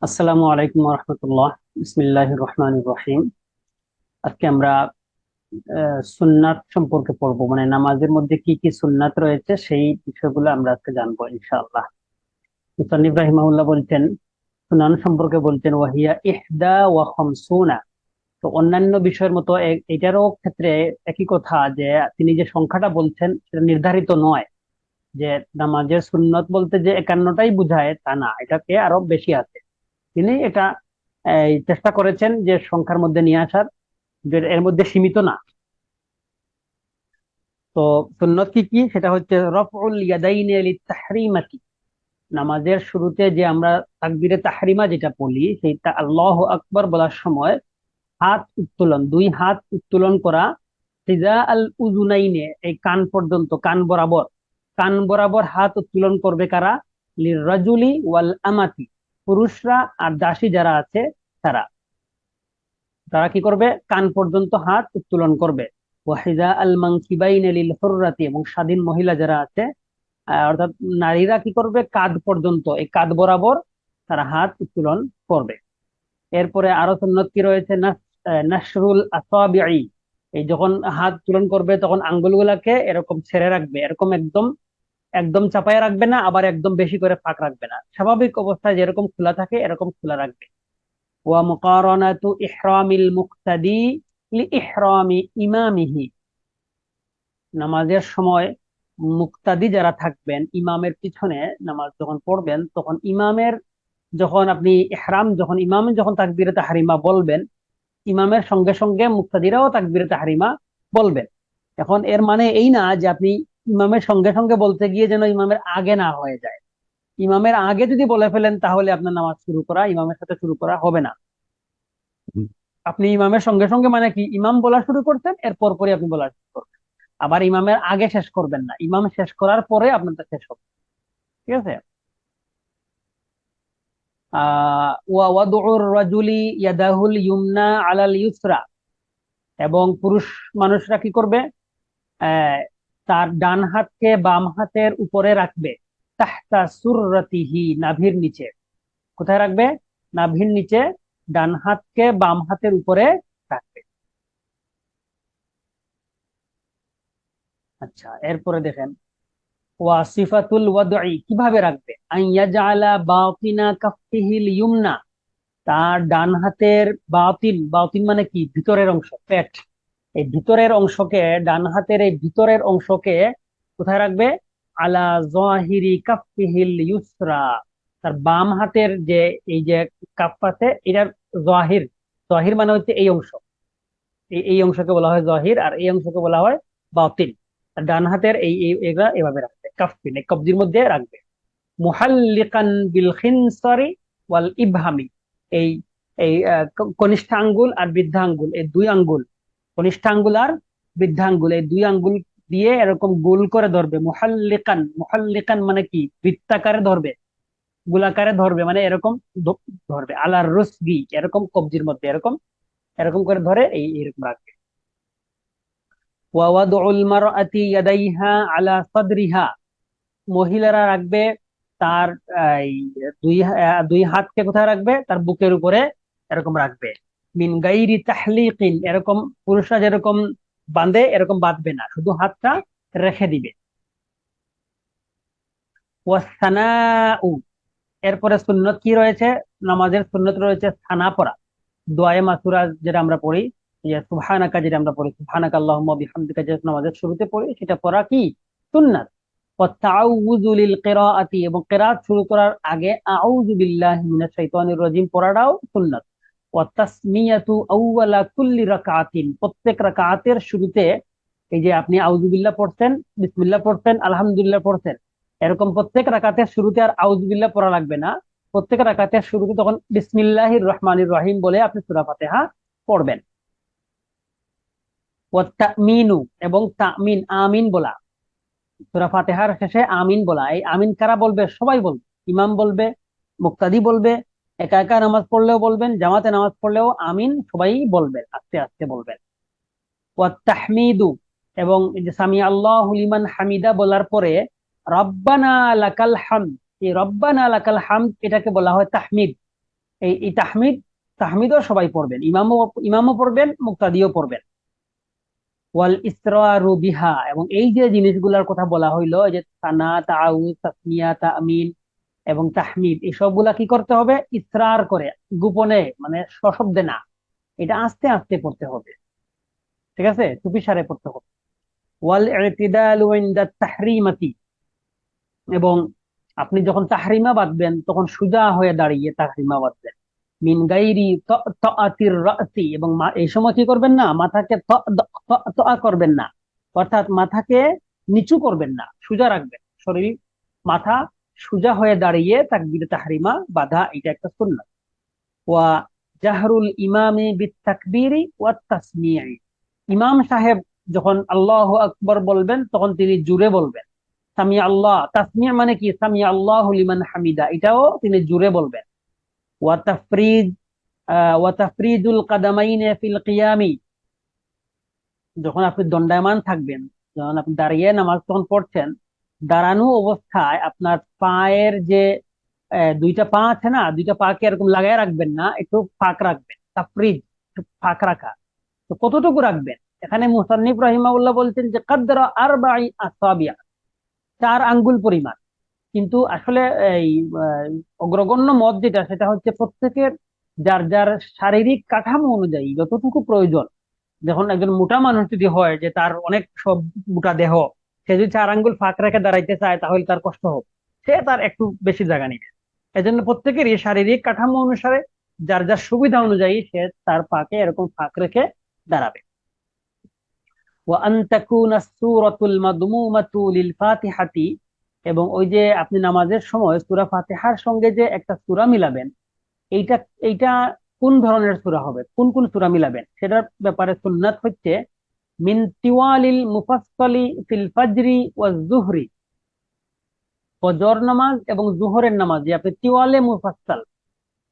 আসসালামু আলাইকুম রহমতুল্লাহ। বিসমিল্লাহির রহমানির রহিম। আজকে আমরা সুন্নাত সম্পর্কে পড়বো, মানে নামাজের মধ্যে কি কি সুন্নাত রয়েছে সেই বিষয়গুলো আমরা আজকে জানবো ইনশাআল্লাহ। মুসান্নিফ রাহিমাহুল্লাহ বলছেন, সুনান সম্পর্কে বলছেন ওয়াহিয়া ইহদা ওয়া খামসুনা। তো অন্যান্য বিষয়ের মতো এটারও ক্ষেত্রে একই কথা, যে তিনি যে সংখ্যাটা বলছেন সেটা নির্ধারিত নয়, যে নামাজের সুন্নত বলতে যে 51টাই বোঝায় তা না, এটাকে আরো বেশি আছে। তিনি এটা চেষ্টা করেছেন যে সংখ্যার মধ্যে নিয়ে আসার, যে এর মধ্যে সীমিত না। তো সুন্নত কি কি, সেটা হচ্ছে রফউল ইয়াদাইনি লিত-তাহরিমাতি। নামাজের শুরুতে যে আমরা তাকবীরে তাহরিমা যেটা বলি, সেইটা আল্লাহু আকবার বলার সময় হাত উত্তোলন, দুই হাত উত্তোলন করা। সিজা আল উযুনাইনে, এই কান পর্যন্ত, কান বরাবর, কান বরাবর হাত উত্তোলন করবে কারা? লির-রাজুলি ওয়াল আমাতি, পুরুষরা আর দাসী যারা আছে তারা। তারা কি করবে? কান পর্যন্ত হাত উত্তোলন করবে। ওয়াহিদা আল মানকিবাইনি লিল হুররাতি, এবং স্বাধীন মহিলা যারা আছে, অর্থাৎ নারীরা কি করবে? কাঁধ পর্যন্ত, এই কাঁধ বরাবর তারা হাত উত্তোলন করবে। এরপরে আরো সুন্নত কি রয়েছে? নাশরুল আসাবিঈ, এই যখন হাত উত্তোলন করবে তখন আঙ্গুলগুলাকে এরকম ছেড়ে রাখবে, এরকম একদম একদম চাপায় রাখবে না, আবার একদম বেশি করে ফাঁক রাখবে না, স্বাভাবিক অবস্থায় যেরকম খোলা থাকে এরকম খোলা রাখবে। ওয়া মুকারানাতু ইহরামিল মুক্তাদি লিইহরামি ইমামিহি, নামাজের সময় মুক্তাদি যারা থাকবেন, ইমামের পিছনে নামাজ যখন পড়বেন, তখন ইমামের, যখন আপনি ইহরাম, যখন ইমাম যখন তাকবীরে তাহরিমা বলবেন, ইমামের সঙ্গে সঙ্গে মুক্তাদিরাও তাকবীরে তাহরিমা বলবেন। এখন এর মানে এই না যে আপনি ইমামের সঙ্গে সঙ্গে বলতে গিয়ে যেন ইমামের আগে না হয়ে যায়। ইমামের আগে যদি বলে ফেলেন তাহলে আপনার নামাজ শুরু করা, ইমামের সাথে শুরু করা হবে না। আপনি ইমামের সঙ্গে সঙ্গে মানে কি, ইমাম বলা শুরু করছেন, এর পরপরই আপনি বলা শুরু করবেন। আবার ইমামের আগে শেষ করবেন না, ইমাম শেষ করার পরে আপনারটা শেষ হবে। ঠিক আছে? ওয়া ওয়াদউর রাজুলি ইয়াদাহুল ইউমনা আলাল ইউসরা, এবং পুরুষ মানুষরা কি করবে? আহ, তার ডান হাতকে বাম হাতের উপরে রাখবে। তাহতা সুররাতিহি, নাভির নিচে। কোথায় রাখবে? নাভির নিচে ডান হাতকে বাম হাতের উপরে রাখবে। আচ্ছা, এরপরে দেখেন, ওয়াসিফাতুল ওয়াদঈ, কিভাবে রাখবে? আইয়াজআলা বাতিনা কাফফিহিল ইয়ুমনা, তার ডান হাতের বাতিন, বাতিন মানে কি? ভিতরের অংশ, পেট। এই ভিতরের অংশকে, ডান হাতের এই ভিতরের অংশকে কোথায় রাখবে? আলা যাহিরি কাফফিহিল ইউসরা, তার বাম হাতের যে এই যে কাফ আছে, এটার জাহির, জাহির মানে হচ্ছে এই অংশ, এই অংশকে বলা হয় জাহির, আর এই অংশকে বলা হয় বাতিন। আর ডান হাতের এগুলা এভাবে রাখবে, কাফিন, এই কবজির মধ্যে রাখবে। মুহাল্লিকান বিল খিনসারি ওয়াল ইবহামি, এই এই কনিষ্ঠ আঙ্গুল আর বৃদ্ধা আঙ্গুল, এই দুই আঙ্গুল, কনিষ্ঠ আঙ্গুল আর বৃদ্ধা আঙ্গুল, এই দুই আঙ্গুল দিয়ে এরকম গোল করে ধরবে। মুহাল্লিকান, মুহাল্লিকান মানে কি? বৃত্তাকারে ধরবে, গোলাকারে ধরবে, মানে এরকম ধরবে। আলার রুসগি, এরকম কবজির মধ্যে এরকম এরকম করে ধরে এইরকম রাখবে। ওয়া ওয়াদউল মারআতি ইয়াদাইহা আলা সাদরিহা, মহিলারা রাখবে তার এই দুই হাতকে কোথায় রাখবে? তার বুকের উপরে এরকম রাখবে। মিন গাইরি তাহলিকিন, এরকম পুরুষরা যেরকম বাঁধে এরকম বাঁধবে না, শুধু হাতটা রেখে দিবে। ওয়াসানাউ, এরপরে সুন্নত কি রয়েছে? নামাজের সুন্নত রয়েছে সানা পড়া, দোয়ায়ে মাসুরা যেটা আমরা পড়ি, যে সুবহানাকা যেটা আমরা পড়ি, সুবহানাকা আল্লাহুম্মা বিহামদিকা, যেটা নামাজের শুরুতে পড়ি, সেটা পড়া কি? সুন্নাত। ওয়াতাউযু লিল কিরাআতি, এবং কিরাত শুরু করার আগে আউযু বিল্লাহি মিনাশ শাইতানির রাজিম পড়াটাও সুন্নাত। ওয়া তাসমিয়াতু আউওয়ালা কুল্লি রাকাতিন, প্রত্যেক রাকাতের শুরুতে এই যে আপনি আউযু বিল্লাহ পড়ছেন, বিসমিল্লাহ পড়ছেন, আলহামদুলিল্লাহ পড়ছেন, এরকম প্রত্যেক রাকাতের শুরুতে আর আউযু বিল্লাহ পড়া লাগবে না। প্রত্যেক রাকাতের শুরুতে তখন বিসমিল্লাহির রহমানির রহিম বলে আপনি সূরা ফাতিহা পড়বেন। ওয়া তামিনু, এবং তামিন, আমিন বলা, সূরা ফাতিহার শেষে আমিন বলা। এই আমিন কারা বলবে? সবাই বলবে। ইমাম বলবে, মুক্তাদি বলবে, একা একা নামাজ পড়লেও বলবেন, জামাতে নামাজ পড়লেও আমিন সবাই বলবেন, আস্তে আস্তে বলবেন। ওয়া তাহমিদু, এবং এই যে সামি আল্লাহু লিমান হামিদা বলার পরে রব্বানা লাকাল হামদ, এই রব্বানা লাকাল হামদ এটাকে বলা হয় তাহমিদ। এই এই তাহমিদও সবাই পড়বেন, ইমামও পড়বেন, মুক্তাদিও পড়বেন। ওয়াল ইসরারু বিহা, এবং এই যে জিনিসগুলোর কথা বলা হইলো, এই যে সানা, তাউজ, তাসমিয়া, তামিন এবং তাহমিদ, এই সবগুলা কি করতে হবে? ইসরার করে, গোপনে, মানে সশব্দে না, এটা আস্তে আস্তে পড়তে হবে। ঠিক আছে, চুপিসারে পড়তে হবে। ওয়াল ইতিদালু ইনদা তাহরিমাতি, এবং আপনি যখন তাহরিমা বাঁধবেন তখন সুজা হয়ে দাঁড়িয়ে তাহরিমা বাঁধবেন। মিন গাইরি তাআতির রাসি, এবং এই সময় কি করবেন না, মাথাকে করবেন না, অর্থাৎ মাথাকে নিচু করবেন না, সোজা রাখবেন শরীর, মাথা সোজা হয়ে দাঁড়িয়ে তাকবীরে তাহরিমা বাঁধা, এটা একটা সুন্নাত। ওয়া জাহরুল ইমামি বিত তাকবীরি ওয়াত তাসমিঈ, ইমাম সাহেব যখন আল্লাহু আকবার বলবেন তখন তিনি জুড়ে বলবেন। সামিয়া আল্লাহ, তাসমিয়া মানে কি, সামিয়া আল্লাহু লিমান হামিদা, এটাও তিনি জুড়ে বলবেন। ওয়া তাফরিজ ওয়া তাফরিজুল কাদামাইনে ফিল কিয়ামি, যখন আপনি দণ্ডায়মান থাকবেন, যখন আপনি দাঁড়িয়ে নামাজ তখন পড়ছেন, দাঁড়ানো অবস্থায় আপনার পায়ের যে দুইটা পা আছে না, দুইটা পাকে এরকম লাগায় রাখবেন না, একটু ফাঁক রাখবেন, তাফরিজ, একটু ফাঁক রাখা। তো কতটুকু রাখবেন? এখানে মুসান্নিফ রাহিমাহুল্লাহ বলছেন যে কাদরা আরবাই আসাবিয়া, 4 আঙ্গুল পরিমাণ। কিন্তু আসলে এই অগ্রগণ্য মত যেটা, সেটা হচ্ছে প্রত্যেকের যার যার শারীরিক কাঠামো অনুযায়ী যতটুকু প্রয়োজন। যখন একজন মোটা মানুষ যদি হয়, যে তার অনেক সব মোটা দেহ, সে যদি 4 আঙ্গুল ফাঁক রেখে দাঁড়াইতে চায় তাহলে তার কষ্ট হবে, সে তার একটু বেশি জায়গা নিবে। এজন্য প্রত্যেকেরই শারীরিক কাঠামো অনুসারে যার যার সুবিধা অনুযায়ী সে তার পাকে এরকম ফাঁক রেখে দাঁড়াবে। ওয়া আন তাকুনা সূরাতুল মাদমুমাতু লিল ফাতিহাতি, এবং ওই যে আপনি নামাজের সময় সূরা ফাতিহার সঙ্গে যে একটা সূরা মিলাবেন, এইটা এইটা কোন ধরনের সূরা হবে, কোন কোন সূরা মিলাবেন, সেটার ব্যাপারে সুন্নাত হচ্ছে মিন তিওয়ালিল মুফাসসালি ফিল ফাজরি ওয়াজ যুহরি, ফজর নামাজ এবং জোহরের নামাজ যে আপনি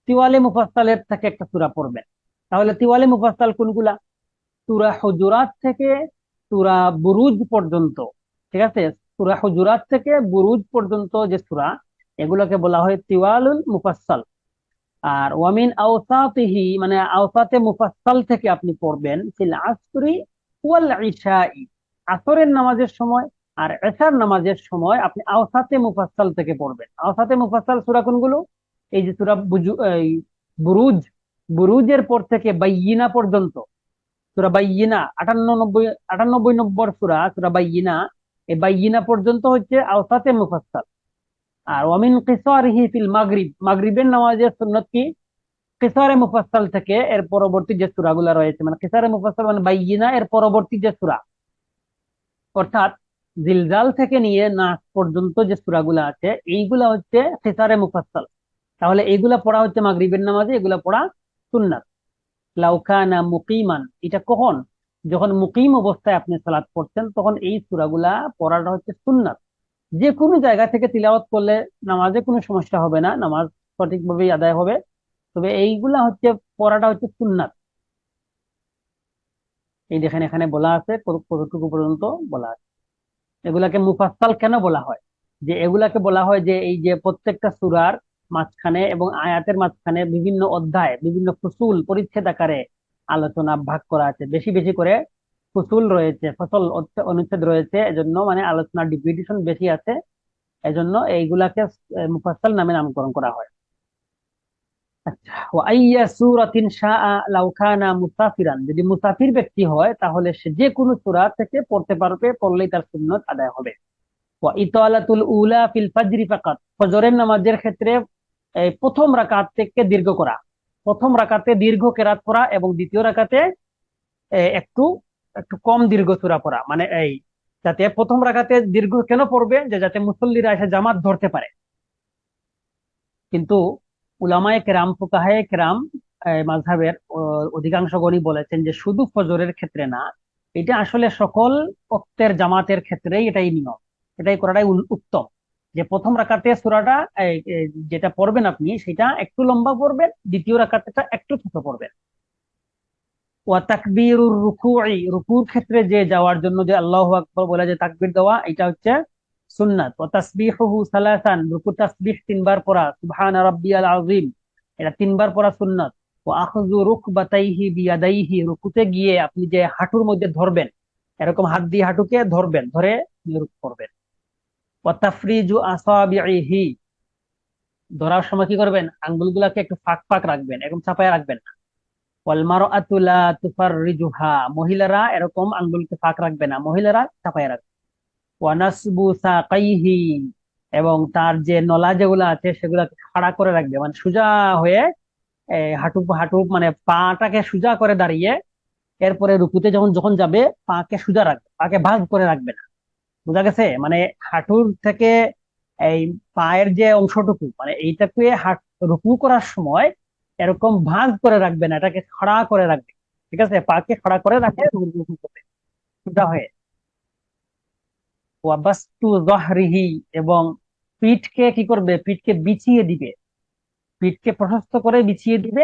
তিওয়ালে মুফাসসালের থেকে একটা সূরা পড়বেন। তাহলে তিওয়ালে মুফাসসাল কোনগুলা? সূরা হুজুরাত থেকে সূরা বুরুজ পর্যন্ত। ঠিক আছে, সূরা হুজুরাত থেকে বুরুজ পর্যন্ত যে সূরা, এগুলোকে বলা হয় তিওয়ালুল মুফাসসাল। আর ওয়ামিন আওসাতিহি, মানে আওসাতে মুফাসসাল থেকে আপনি পড়বেন ফিল আসরি ওয়াল ইশাই, আসরের নামাজের সময় আর এশার নামাজের সময় আপনি আওসাতে মুফাসসাল থেকে পড়বেন। আওসাতে মুফাসসাল সূরা কোনগুলো? এই যে সূরা এই বুরুজ, বুরুজের পর থেকে বাইয়িনা পর্যন্ত, সূরা বাইয়িনা 98 নম্বর সূরা, সূরা বাইয়িনা, এই বাইয়িনা পর্যন্ত হচ্ছে আওসাতে মুফাসসাল। আর ওয়ামিন কিসারিহি ফিল মাগরিব, মাগরিবের নামাজের সুন্নাত কি? কিসারে মুফাসসাল থেকে এর পরবর্তী যে সূরাগুলো রয়েছে, মানে কিসারে মুফাসসাল মানে বাইয়িনা এর পরবর্তী যে সূরা, অর্থাৎ জিলজাল থেকে নিয়ে নাস পর্যন্ত যে সূরাগুলো আছে, এইগুলা হচ্ছে কিসারে মুফাসসাল। তাহলে এইগুলা পড়া হচ্ছে মাগরিবের নামাজে, এগুলা পড়া সুন্নাত। লাউকানা মুকিমান, এটা কখন? যখন মুকিম অবস্থায় আপনি সালাত পড়ছেন তখন এই সূরাগুলা পড়াটা হচ্ছে সুন্নাত। যে কোনো জায়গা থেকে তিলাওয়াত করলে নামাজে কোনো সমস্যা হবে না, নামাজ সঠিকভাবেই আদায় হবে। তবে এইগুলা হচ্ছে পড়াটা হচ্ছে সুন্নাত। এই দেখেন এখানে বলা আছে কতটুকু পর্যন্ত বলা আছে। এগুলাকে মুফাসসাল কেন বলা হয়? যে এগুলাকে বলা হয় যে এই যে প্রত্যেকটা সূরার মাঝখানে এবং আয়াতের মাঝখানে বিভিন্ন অধ্যায়, বিভিন্ন ফুসুল, পরিচ্ছেদ আকারে আলোচনা ভাগ করা আছে, বেশি বেশি করে ফুসুল রয়েছে, ফসল অনুচ্ছেদ রয়েছে, এজন্য মানে আলোচনার ডিভিশন বেশি আছে, এজন্য এইগুলাকে মুফাসসাল নামে নামকরণ করা হয়। আচ্ছা, ওয়া আইয়া সূরাতিন শাআ লাউ কানা মুসাফিরান, যদি মুসাফির ব্যক্তি হয় তাহলে সে যে কোনো সূরা থেকে পড়তে পারবে, পড়লেই তার সুন্নাত আদায় হবে। ওয়া ইতালাতুল উলা ফিল ফাজরি ফাকাত, ফজরের নামাজের ক্ষেত্রে এই প্রথম রাকাত থেকে দীর্ঘ করা, প্রথম রাকাতে দীর্ঘ কেরাত পড়া এবং দ্বিতীয় রাকাতে একটু একটু কম দীর্ঘ সূরা পড়া, মানে এই যাতে প্রথম রাকাতে দীর্ঘ কেন পড়বে, যে যাতে মুসল্লিরা এসে জামাত ধরতে পারে। কিন্তু উলামায়ে কেরাম, ফুকাহায়ে কেরাম, মাযহাবের অধিকাংশ গণই বলেছেন যে শুধু ফজরের ক্ষেত্রে না, এটা আসলে সকল ওয়াক্তের জামাতের ক্ষেত্রেই এটাই নিয়ম, এটাই করাটাই উত্তম। যে প্রথম রাকাতে সূরাটা যেটা পড়বেন আপনি সেটা একটু লম্বা পড়বেন, দ্বিতীয় রাকাতটা একটু ছোট পড়বেন। ওয়া তাকবীরুর রুকুই, রুকুর ক্ষেত্রে যে যাওয়ার জন্য যে আল্লাহু আকবার বলে যে তাকবীর দেওয়া, এটা হচ্ছে সুন্নাত। ওয়া তাসবিহুহু সালাসান, রুকু তাসবিহ 3 বার পড়া, সুবহান রাব্বিয়াল আযীম, এটা 3 বার পড়া সুন্নাত। ও আখযু রুকবাতাইহি বিয়াদাইহি, রুকুতে গিয়ে আপনি যে হাঁটুর মধ্যে ধরবেন, এরকম হাত দিয়ে হাঁটুকে ধরবেন, ধরে রুকু করবেন। ও তাফরিজু আসাবিহি, ধরার সময় কি করবেন, আঙ্গুলগুলাকে একটু ফাঁক ফাঁক রাখবেন, এরকম চাপায় রাখবেন না। ওয়াল মারআতু লা তুফাররিজুহা, মহিলারা এরকম আঙ্গুলকে ফাঁক রাখবে না, মহিলারা চাপায় রাখবে। ওয়া নাসবু সাকাইহি, এবং তার যে নলা যেগুলো আছে সেগুলাকে খাড়া করে রাখবে, মানে সোজা হয়ে হাঁটু হাঁটু মানে পাটাকে সোজা করে দাঁড়িয়ে, এরপরে রুকুতে যখন যখন যাবে পাকে সোজা রাখবে, পাকে ভাঁজ করে রাখবে না। বোঝা গেছে? মানে হাঁটুর থেকে এই পায়ের যে অংশটুকু, মানে এইটাকে রুকু করার সময় এরকম ভাঁজ করে রাখবে না, এটাকে খাড়া করে রাখবে। ঠিক আছে, পাকে খাড়া করে রাখে রুকু করবে সোজা হয়ে। ওয়াবাস্তু যহরিহি, এবং পিঠকে কি করবে, পিঠকে বিছিয়ে দিবে, পিঠকে প্রশস্ত করে বিছিয়ে দিবে।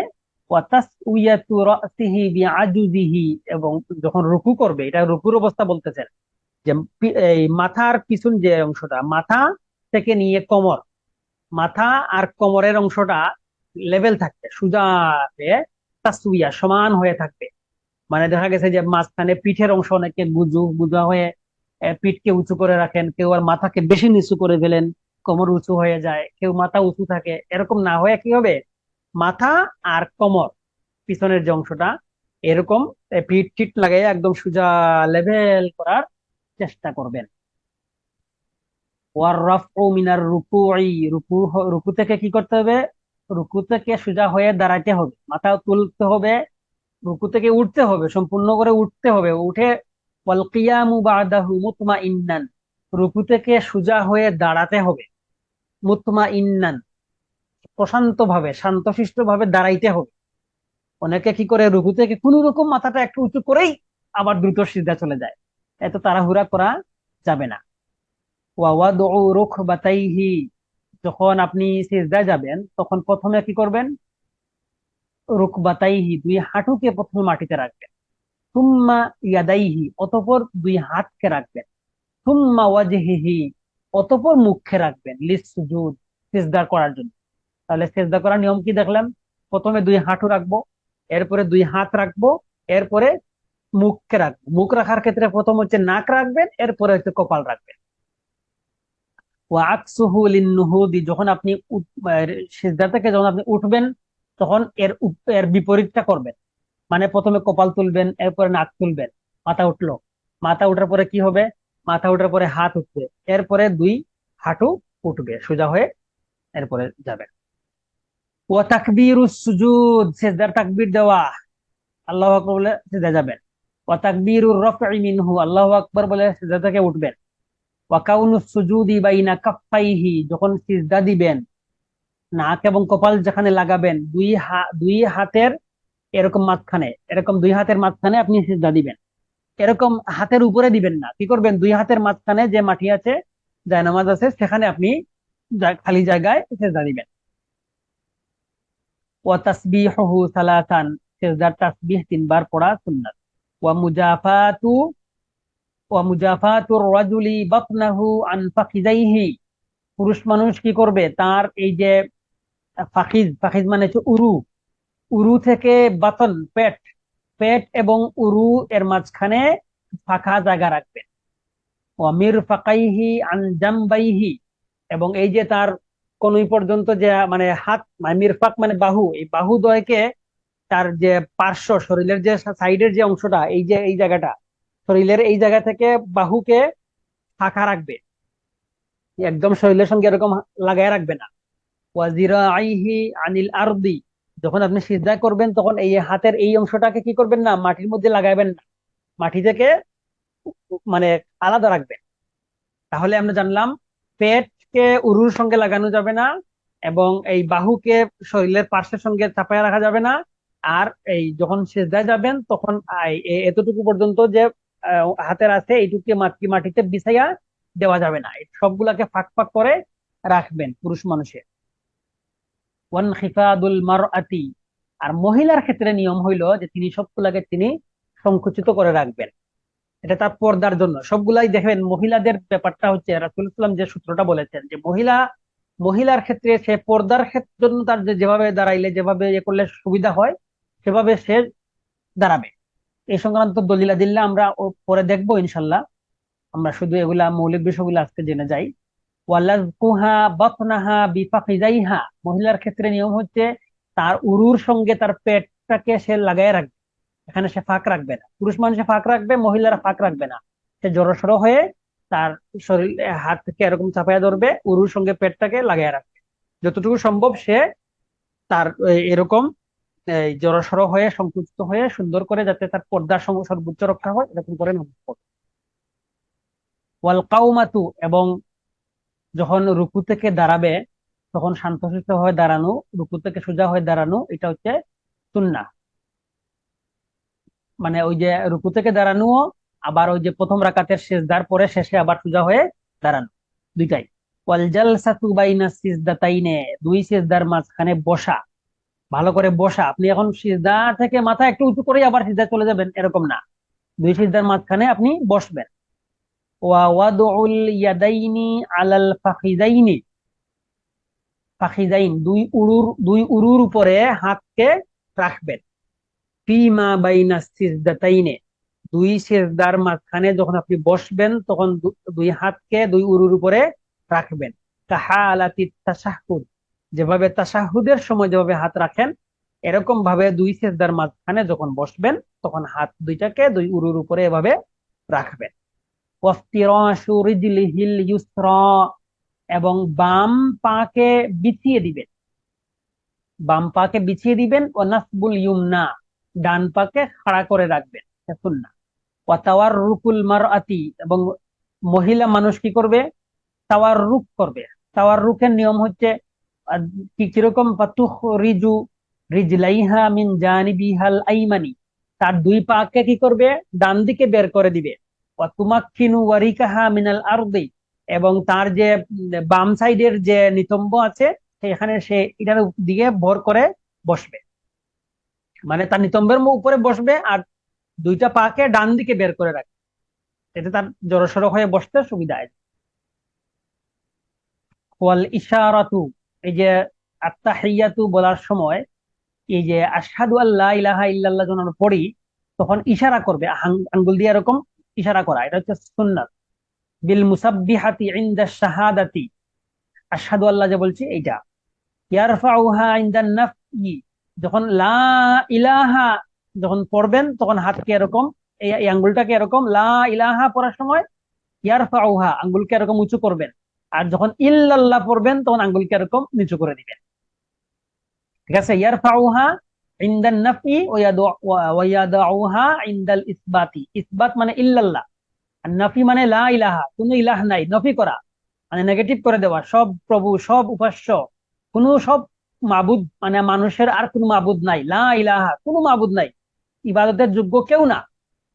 ওয়াতাসউইয়াতু রাসিহি বিআজুজিহি, এবং যখন রুকু করবে, এটা রুকুর অবস্থা বলতেছেন, যে এই মাথার পিছন যে অংশটা, মাথা থেকে নিয়ে কোমর, মাথা আর কোমরের অংশটা লেভেল থাকবে, সোজা হয়ে তাসউইয়া সমান হয়ে থাকবে। মানে দেখা গেছে যে মাঝখানে পিঠের অংশ অনেকে গুজা হয়ে পিঠকে উঁচু করে রাখেন, কেউ আর মাথাকে বেশি নিচু করে ফেলেন, কোমর উঁচু হয়ে যায়, কেউ মাথা উঁচু থাকে, এরকম না হয়ে কি হবে, মাথা আর কোমর পিছনের যে অংশটা এরকম পিঠ টিট লাগাই একদম সোজা লেভেল করার চেষ্টা করবেন। ওয়ার রাফউ মিনার রুকুই, রুকু থেকে কি করতে হবে, রুকু থেকে সোজা হয়ে দাঁড়াইতে হবে, মাথা তুলতে হবে, রুকু থেকে উঠতে হবে, সম্পূর্ণ করে উঠতে হবে, উঠে ওয়াল কিয়ামু বাদাহু মুতমাইন্নান, রুকু থেকে সোজা হয়ে দাঁড়াতে হবে, মুতমাইন্নান, প্রশান্ত ভাবে শান্তশিষ্ট ভাবে দাঁড়াইতে হবে। অনেকে কি করে, রুকু থেকে কোন রকম মাথাটা একটু উঁচু করেই আবার দ্রুত সিজদা চলে যায়, এত তাড়াহুড়া করা যাবে না। ওয়া ওয়াদউ রুকবাতাইহি, যখন আপনি সিজদায় যাবেন তখন প্রথমে কি করবেন, রুকবাতাইহি, দুই হাঁটুকে প্রথমে মাটিতে রাখবেন। সুম্মা ইয়াদাইহি, অতঃপর দুই হাতকে রাখবেন। সুম্মা ওয়াজহিহি, অতঃপর মুখকে রাখবেন, লিসসুজুদ, সিজদা করার জন্য। তাহলে সিজদা করার নিয়ম কি দেখলাম, প্রথমে দুই হাঁটু রাখবো, এরপরে দুই হাত রাখবো, এরপরে মুখকে রাখবো। মুখ রাখার ক্ষেত্রে প্রথম হচ্ছে নাক রাখবেন, এরপরে হচ্ছে কপাল রাখবেন। ওয়া আকসুহু লিন্নুহুদি, যখন আপনি সিজদা থেকে যখন আপনি উঠবেন তখন এর বিপরীতটা করবেন, মানে প্রথমে কপাল তুলবেন, এরপরে নাক তুলবেন। মাথা উঠলো, মাথা উঠার পরে কি হবে, মাথা উঠার পরে হাত উঠবে, এরপরে দুই হাঁটু উঠবে সোজা হয়ে, এরপরে যাবে। ওয়া তাকবীরুস সুজুদ, সিজদার তাকবীর দেওয়া, আল্লাহু আকবার বলে সিজদা যাবেন। ওয়া তাকবীরুর রাফঈ মিনহু, আল্লাহু আকবার বলে সিজদা থেকে উঠবেন। ওয়া কাউনুস সুজুদি বাইনা কাফফাইহি, যখন সিজদা দিবেন নাক এবং কপাল যেখানে লাগাবেন, দুই হাতের এরকম মাঝখানে, এরকম দুই হাতের মাঝখানে আপনি সিজদা দিবেন। এরকম হাতের উপরে দিবেন না, কি করবেন, দুই হাতের মাঝখানে যে মাটি আছে, জায়নামাজ আছে, সেখানে আপনি খালি জায়গায় সিজদা দিবেন। ওয়া তাসবিহুহু সালাসান, সিজদার তাসবিহ 3 বার পড়া সুন্নাত। ওয়া মুজাফাতু ওয়া মুজাফাতুর রাজুলি বাতনাহু আন ফাখিযাইহি, পুরুষ মানুষ কি করবে, তার এই যে ফাখিজ, ফাখিজ মানে হচ্ছে উরু, উরু থেকে বাতন পেট, পেট এবং উরু এর মাঝখানে ফাঁকা জায়গা রাখবেন। ওয়া মিরফাকাইহি আন জামবাইহি, এবং এই যে তার কনুই পর্যন্ত যে মানে হাত, মানে মিরফাক মানে বাহু, এই বাহু দ্বয়কে তার যে পার্শ্ব, শরীরের যে সাইডের যে অংশটা, এই যে এই জায়গাটা, শরীরের এই জায়গা থেকে বাহুকে ফাঁকা রাখবে, একদম শরীরের সঙ্গে এরকম লাগায় রাখবে না। ওয়াজিরাইহি আনিল আরদি, যখন আপনি সিজদা করবেন তখন এই হাতের এই অংশটাকে কি করবেন না, মাটির মধ্যে লাগাবেন না, মাটি থেকে মানে আলাদা রাখবেন। তাহলে আমরা জানলাম পেটকে উরুর সঙ্গে লাগানো যাবে না, এবং এই বাহুকে শরীরের পার্শ্বের সঙ্গে চাপায় রাখা যাবে না। আর এই যখন সিজদায় যাবেন তখন এতটুকু পর্যন্ত যে হাতের আছে এইটুকু মাটিতে বিছাইয়া দেওয়া যাবে না, এই সবগুলাকে ফাঁক ফাঁক করে রাখবেন পুরুষ মানুষের। ওয়ান খিফাদুল মারআতি, আর মহিলার ক্ষেত্রে নিয়ম হইলো যে তিনি সবগুলাকে তিনি সংকুচিত করে রাখবেন, এটা তার পর্দার জন্য। সবগুলাই দেখবেন, মহিলাদের ব্যাপারটা হচ্ছে রাসূলুল্লাহ সাল্লাল্লাহু আলাইহি ওয়াসাল্লাম যে সূত্রটা বলেছেন, যে মহিলার ক্ষেত্রে সে পর্দার ক্ষেত্রে জন্য তার যেভাবে দাঁড়াইলে যেভাবে ইয়ে করলে সুবিধা হয় সেভাবে সে দাঁড়াবে। এই সংক্রান্ত দলিলাদিল্লা আমরা পরে দেখবো ইনশাল্লাহ। আমরা শুধু এগুলা মৌলিক বিষয়গুলো আজকে জেনে যাই। ওয়ালাজকুহা বাতনাহা বিফাকিজাইহা, মহিলার ক্ষেত্রে নিয়ম হচ্ছে তার উরুর সঙ্গে তার পেটটাকে সে লাগায় রাখবে, এখানে সে ফাঁক রাখবে না। পুরুষ মানুষে ফাঁক রাখবে, মহিলারা ফাঁক রাখবে না। সে জড়সড় হয়ে তার শরীর হাত থেকে এরকম চাপাইয়া ধরবে, উরুর সঙ্গে পেটটাকে লাগায় রাখবে যতটুকু সম্ভব। সে তার এরকম জড়সড় হয়ে সংকুচিত হয়ে সুন্দর করে যাতে তার পর্দার সঙ্গে সর্বোচ্চ রক্ষা হয় এরকম করে নামাজ পড়বে। ওয়াল কাউমাতু, এবং যখন রুকু থেকে দাঁড়াবে তখন শান্তশিষ্ট হয়ে দাঁড়ানো, রুকু থেকে সোজা হয়ে দাঁড়ানো, এটা হচ্ছে সুন্নাহ। মানে ওই যে রুকু থেকে দাঁড়ানো, আবার ওই যে প্রথম রাকাতের সিজদার পরে শেষে আবার সোজা হয়ে দাঁড়ানো, দুইটাই। ওয়াল জালসাতু বাইনা সিজদাতাইনে, দুই সিজদার মাঝখানে বসা, ভালো করে বসা। আপনি এখন সিজদা থেকে মাথা একটু উঁচু করে আবার সিজদা চলে যাবেন এরকম না, দুই সিজদার মাঝখানে আপনি বসবেন। ওয়া ওয়াদউল ইয়াদাইনি আলাল ফাখিদাইনি, ফাখিদাইন দুই উরুর উপরে হাতকে রাখবেন। ফিমা বাইনা সিজদাতাইনে, দুই সিজদার মাঝখানে যখন আপনি বসবেন তখন দুই হাতকে দুই উরুর উপরে রাখবেন। কাহালাতি তাশাহুদ, যেভাবে তাশাহুদের সময় যেভাবে হাত রাখেন এরকম ভাবে দুই সিজদার মাঝখানে যখন বসবেন তখন হাত দুইটাকে দুই উরুর উপরে এভাবে রাখবেন। ওয়াফতিরাশু রিজলিহিল ইউসরা, এবং বাম পাকে বিছিয়ে দিবেন, বাম পাকে বিছিয়ে দিবেন। ও নাসবুল ইউমনা, ডান পাকে খাড়া করে রাখবেন, সুন্নাহ। ওয়া তাওয়াররুকুল মারআতি, এবং মহিলা মানুষ কি করবে, তাওয়াররুক করবে। তাওয়াররুকের নিয়ম হচ্ছে কি কিরকম, ফাতুখরিজু রিজলাইহা মিন জানিবিহাল আইমানি, তার দুই পাকে কি করবে, ডান দিকে বের করে দিবে। ওয়া তুমাক্কিনু ওয়ারিকাহা মিনাল আরদি, এবং তার যে বাম সাইডের যে নিতম্ব আছে সেখানে সে এটার দিকে ভর করে বসবে, মানে তার নিতম্বের উপরে বসবে আর দুইটা পাকে ডান দিকে বের করে রাখবে, এতে তার জড়সড় হয়ে বসতে সুবিধা হয়। ওয়াল ইশারাতু, এই যে আত্তাহিয়াতু বলার সময় এই যে আশহাদু আল্লা ইলাহা ইল্লাল্লাহ যখন আমরা পড়ি তখন ইশারা করবে, আঙ্গুল দিয়ে এরকম ইশারা করা, এটা হচ্ছে সুন্নাত। বিল মুসাব্বিহাতি ইনদা শাহাদাতি, আশহাদু আল্লাহ যে বলছি এইটা। ইয়ারফাউহা ইনদান নাফই, যখন লা ইলাহা যখন পড়বেন তখন হাতকে এরকম, এই আঙ্গুলটাকে এরকম লা ইলাহা পড়ার সময় ইয়ারফাউহা আঙ্গুলকে এরকম উঁচু করবেন, আর যখন ইল্লাল্লাহ পড়বেন তখন আঙ্গুলকে এরকম নিচু করে দিবেন। ঠিক আছে, ইয়ারফাউহা ইনদান নাফই ওয়া ইয়াদাউহা ইনদাল ইসবাতি, ইসবাত মানে ইল্লাল্লাহ, আর নাফি মানে লা ইলাহা, কোনো ইলাহ নাই, নফি করা মানে নেগেটিভ করে দেওয়া, সব প্রভু সব উপাস্য, কোনো সব মাবুদ মানে মানুষের আর কোনো মাবুদ নাই, লা ইলাহা কোনো মাবুদ নাই, ইবাদতের যোগ্য কেউ না,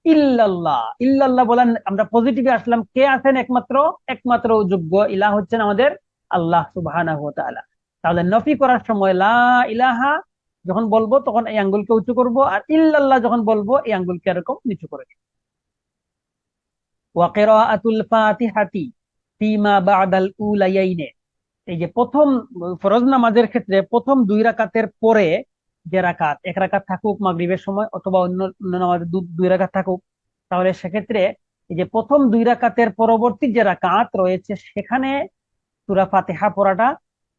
ইল্লাল্লাহ। ইল্লাল্লাহ বলেন আমরা পজিটিভে আসলাম, কে আছেন একমাত্র, একমাত্র যোগ্য ইলাহ হচ্ছেন আমাদের আল্লাহ সুবহানাহু ওয়া তাআলা। তাহলে নফি করার সময় লা ইলাহা যখন বলবো তখন এই আঙ্গুলকে উঁচু করব, আর ইল্লাল্লাহ যখন বলবো এই আঙ্গুলকে এরকম নিচু করে দিব। ওয়া কিরাআতুল ফাতিহাতি ফিমা বাদাল উলায়াইনে, এই যে প্রথম ফরজ নামাজের ক্ষেত্রে প্রথম দুই রাকাতের পরে যে রাকাত, এক রাকাত থাকুক মাগরিবের সময় অথবা অন্য অন্য নামাজে দুই রাকাত থাকুক, তাহলে সেক্ষেত্রে এই যে প্রথম দুই রাকাতের পরবর্তী যে রাকাত রয়েছে সেখানে সূরা ফাতিহা পড়াটা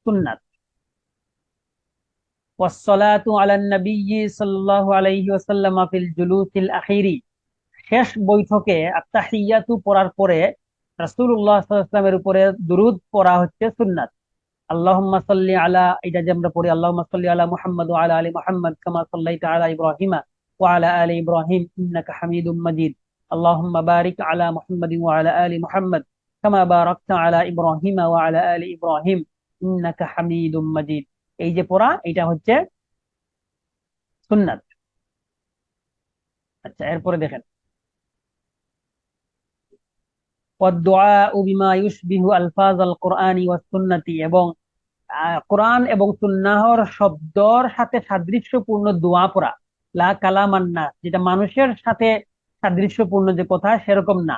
সুন্নাত। ওয়াসসালাতু আলান নাবিয়্যি সাল্লাল্লাহু আলাইহি ওয়াসাল্লাম ফিল জুলুসিল আখিরি, শেষ বৈঠকে আত্তাহিয়াতু পড়ার পরে রাসূলুল্লাহ সাল্লাল্লাহু আলাইহি ওয়াসাল্লামের উপরে দুরূদ পড়া হচ্ছে সুন্নাত। আল্লাহুম্মা সাল্লি আলা, এটা যে আমরা পড়ি আল্লাহুম্মা সাল্লি আলা মুহাম্মাদ ওয়া আলা আলি মুহাম্মাদ কামা সাল্লাইতা আলা ইব্রাহিমা ওয়া আলা আলি ইব্রাহিম ইন্নাকা হামিদুম মাজিদ। আল্লাহুম্মা বারিক আলা মুহাম্মাদিন ওয়া আলা আলি মুহাম্মাদ কামা বারাকতা আলা ইব্রাহিমা ওয়া আলা আলি ইব্রাহিম ইন্নাকা হামিদুম মাজিদ। এই যে পড়া এটা হচ্ছে সুন্নাত। আচ্ছা, এরপরে দেখেন ওয়াদদুআউ বিমা ইউশবিহু আলফাজাল কুরআনি ওয়াস সুন্নতি, এবং কোরআন এবং সুন্নাহর শব্দর সাথে সাদৃশ্যপূর্ণ দোয়া পড়া। লা কালামান নাস, যেটা মানুষের সাথে সাদৃশ্যপূর্ণ যে কথা সেরকম না।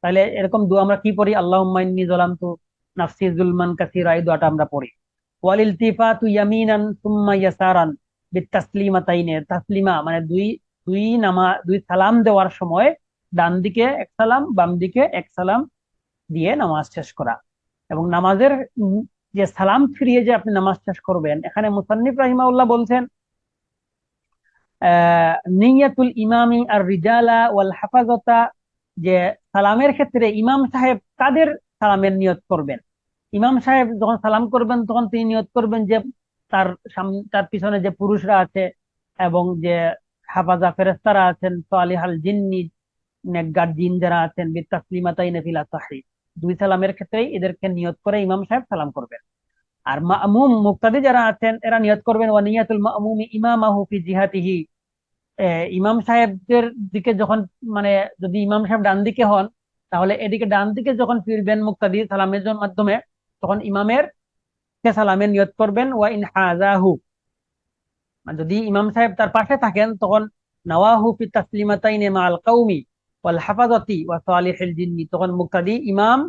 তাহলে এরকম দোয়া আমরা কি পড়ি, আল্লাহুম্মা ইন্নী যালামতু নাফসি জুলমান কাসীরা, এই দোয়াটা আমরা পড়ি। ওয়াল ইলতিফাতু ইয়ামিনান সুম্মা ইয়াসারান বিতাসলিমাতাইনে, তাসলিমা মানে দুই দুই সালাম দেওয়ার সময় ডান দিকে এক সালাম, বাম দিকে এক সালাম দিয়ে নামাজ শেষ করা। এবং নামাজের যে সালাম ফিরিয়ে যে আপনি নামাজ শেষ করবেন, এখানে মুসান্নিফ রাহিমাহুল্লাহ বলছেন নিয়াতুল ইমামি আর রিজালা ওয়াল হাফাজতা, যে সালামের ক্ষেত্রে ইমাম সাহেব কাদের সালামের নিয়ত করবেন। ইমাম সাহেব যখন সালাম করবেন তখন তিনি নিয়ত করবেন যে তার পিছনে যে পুরুষরা আছে এবং যে হাফাজা ফেরেস্তারা আছেন, সালিহাল জিন্নি নেককার জিন যারা আছেন, বিতাসলিমাতাইন ফিল তাহরি, দুই সালামের ক্ষেত্রেই এদেরকে নিয়ত করে ইমাম সাহেব সালাম করবেন। আর মামুম মুক্তাদি যারা আছেন এরা নিয়ত করবেন ওয়া নিয়াতুল মামুমি ইমামাহু ফি জিহাতিহি, ইমাম সাহেবদের দিকে যখন, মানে যদি ইমাম সাহেব ডান দিকে হন তাহলে এদিকে ডান দিকে যখন ফিরবেন মুক্তাদি সালামের মাধ্যমে, তখন ইমামের কে সালামের নিয়ত করবেন ওয়া ইন হাযাহু, যদি ইমাম সাহেব তার পাশে থাকেন তখন নাওয়াহু ফি তাসলিমাতাইনি মাআল কওমি ওয়াল হাফাজাতি ওয়া সালিহিল জিন্নি, তখন মুক্তাদি ইমাম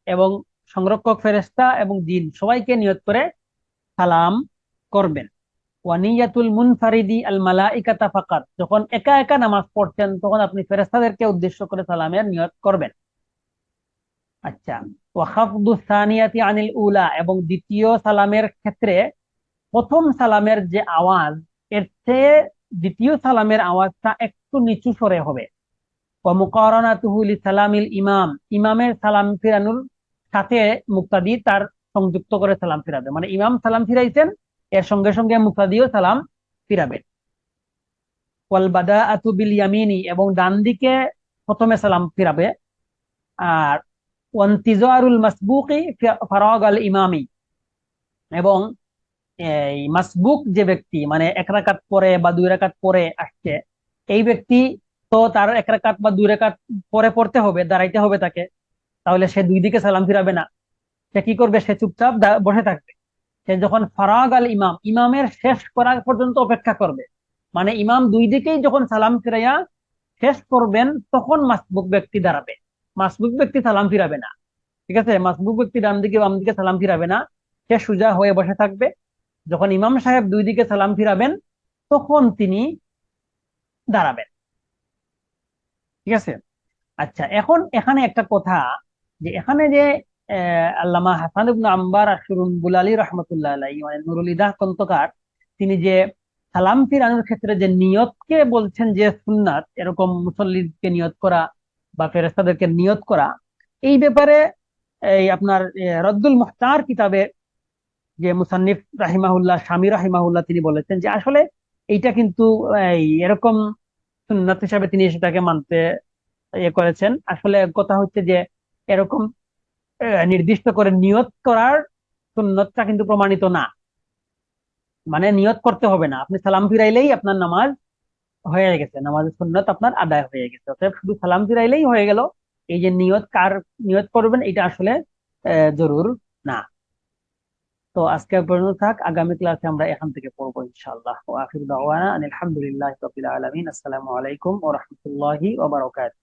এবং সংরক্ষক ফেরেশতা এবং জিন সবাইকে নিয়ত করে সালাম করবেন। ওয়ানিয়াতুল মুনফারিদি আল মালাইকাতা ফাকাত, যখন একা একা নামাজ পড়ছেন তখন আপনি ফেরেশতাদেরকে উদ্দেশ্য করে সালামের নিয়ত করবেন। আচ্ছা, ওয়া খাফদু সানিয়াতি আনিল উলা, এবং দ্বিতীয় সালামের ক্ষেত্রে প্রথম সালামের যে আওয়াজ, এর চেয়ে দ্বিতীয় সালামের আওয়াজটা একটু নিচু স্বরে হবে। ওয়া মুকারানাতুহু লিসালামিল ইমাম, ইমামের সালাম ফিরানোর সাথে মুক্তাদি তার সংযুক্ত করে সালাম ফিরাবে, মানে ইমাম সালাম ফিরাইছেন এর সঙ্গে সঙ্গে মুক্তাদিও সালাম ফিরাবে। ওয়াল বাদাআতু বিল ইয়ামিনি, এবং ডান দিকে প্রথমে সালাম ফিরাবে। আর ওয়ান্তিজারুল মাসবুকি ফারাগ আল ইমামি, এবং এই মাসবুক যে ব্যক্তি মানে এক রাকাত পরে বা দুই রাকাত পরে আসছে, এই ব্যক্তি তো তার এক রাকাত বা দুই রাকাত পরে পড়তে হবে, দাঁড়াইতে হবে তাকে, তাহলে সে দুই দিকে সালাম ফিরাবে না। সে কি করবে? সে চুপচাপ বসে থাকবে। সে যখন ফারাগ আল ইমাম, ইমামের শেষ করা পর্যন্ত অপেক্ষা করবে, মানে ইমাম দুই দিকেই যখন সালাম ফিরাইয়া শেষ করবেন তখন মাসবুক ব্যক্তি দাঁড়াবে। মাসবুক ব্যক্তি সালাম ফিরাবে না, ঠিক আছে? মাসবুক ব্যক্তি ডান দিকে বাম দিকে সালাম ফিরাবে না, সে সোজা হয়ে বসে থাকবে। যখন ইমাম সাহেব দুই দিকে সালাম ফিরাবেন তখন তিনি দাঁড়াবেন, ঠিক আছে? আচ্ছা, এখন এখানে একটা কথা, যে এখানে যে আল্লামা হাসান ইবনে আম্বার আশ-শুরুমবুলালি রাহমাতুল্লাহ আলাইহি, মানে নুরুল ইদাহ গ্রন্থকার, তিনি যে সালাম ফিরানোর ক্ষেত্রে যে নিয়তকে বলছেন যে সুন্নাত, এরকম মুসল্লিকে নিয়ত করা বা ফেরেশতাদেরকে নিয়ত করা, এই ব্যাপারে এই আপনার রদ্দুল মুখতার কিতাবে যে মুসান্নিফ রাহিমাহুল্লাহ, স্বামী রাহিমাহুল্লাহ, তিনি বলেছেন যে আসলে এইটা কিন্তু এরকম সুন্নাত হিসাবে তিনি সেটাকে মানতে করেছেন। আসলে কথা হচ্ছে যে এরকম নির্দিষ্ট করে নিয়ত করার সুন্নতটা কিন্তু প্রমাণিত না, মানে নিয়ত করতে হবে না, আপনি সালাম ফিরাইলেই আপনার নামাজ হয়ে গেছে, নামাজের সুন্নত আপনার আদায় হয়ে গেছে। অতএব শুধু সালাম ফিরাইলেই হয়ে গেল, এই যে নিয়ত কার নিয়ত করবেন এটা আসলে জরুর না। তো আজকে পর্যন্ত থাক, আগামী ক্লাসে আমরা এখান থেকে পড়বো ইনশাআল্লাহ। ওয়া আখিরু দাওয়ানা আনিল হামদুলিল্লাহি রাব্বিল আলামিন। আসসালামু আলাইকুম ওয়া রাহমাতুল্লাহি ওয়া বারাকাতুহু।